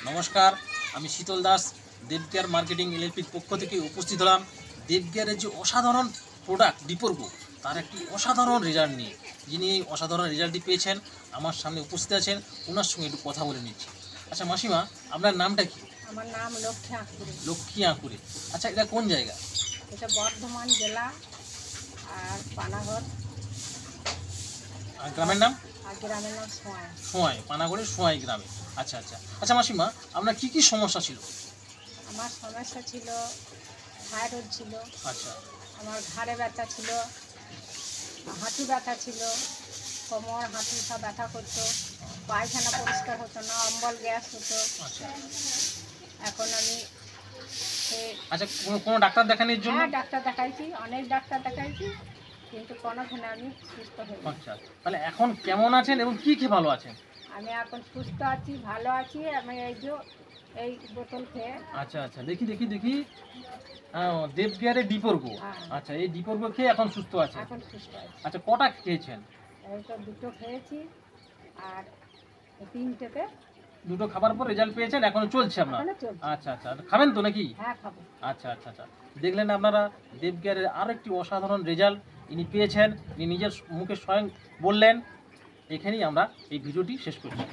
নমস্কার, আমি শীতল দাস দেবগিয়ার মার্কেটিং এলএলপির পক্ষ থেকে উপস্থিত হলাম দেবগিয়ারের যে অসাধারণ প্রোডাক্ট ডিপোর্গো তার একটি অসাধারণ রেজাল্ট নিয়ে। যিনি এই অসাধারণ রেজাল্টটি পেয়েছেন আমার সামনে উপস্থিত আছেন, ওনার সঙ্গে একটু কথা বলে নিচ্ছি। আচ্ছা মাসিমা, আপনার নামটা কি? আমার নাম লক্ষ্মী আঁকুড়ে। লক্ষ্মী আঁকুড়ে। আচ্ছা, এটা কোন জায়গা? এটা বর্ধমান জেলা আর পানাগড়। আর গ্রামের নাম? আর গ্রামের নাম সোয়াই। সোয়াই, পানাগড়ের সোয়াই গ্রামে। আচ্ছা আচ্ছা আচ্ছা মাসিমা, আপনার কি কি সমস্যা ছিল? আমার সমস্যা ছিল থাইরয়েড ছিল, আচ্ছা আমার ঘাড়ে ব্যথা ছিল, হাঁটু ব্যথা ছিল, কোমর হাঁটু সব ব্যথা করতো, পায়খানা পরিষ্কার হতো না, অম্বল গ্যাস হতো। আচ্ছা এখন আমি আচ্ছা, কোনো ডাক্তার দেখানোর জন্য? হ্যাঁ, ডাক্তার দেখাইছি, অনেক ডাক্তার দেখাইছি, কিন্তু কোনোখানে আমি সুস্থ হইনি। আচ্ছা, তাহলে এখন কেমন আছেন এবং কি খেয়ে ভালো আছেন? আমি এখন সুস্থ আছি, ভালো আছি। আমি এই বোতল খেয়ে। আচ্ছা আচ্ছা, দেখি দেখি দেখি। দেবগিয়ারের ডিপোর্গো। হ্যাঁ। আচ্ছা, এই ডিপোর্গো খেয়ে এখন সুস্থ আছেন? এখন সুস্থ আছি। আচ্ছা, কটা খেয়েছেন? এই তো দুটো খেয়েছি আর তিনটেতে দুটো খাবার পর রেজাল্ট পেয়েছেন, এখনো চলছে আপনার? এখনো চলছে। আচ্ছা আচ্ছা, খাবেন তো নাকি? হ্যাঁ, খাবো। আচ্ছা আচ্ছা আচ্ছা, দেখলেন আপনারা দেবগিয়ারের আরও একটি অসাধারণ রেজাল্ট ইনি পেয়েছেন। ইনি নিজের মুখে স্বয়ং বললেন। এখানেই আমরা এই ভিডিওটি শেষ করছি।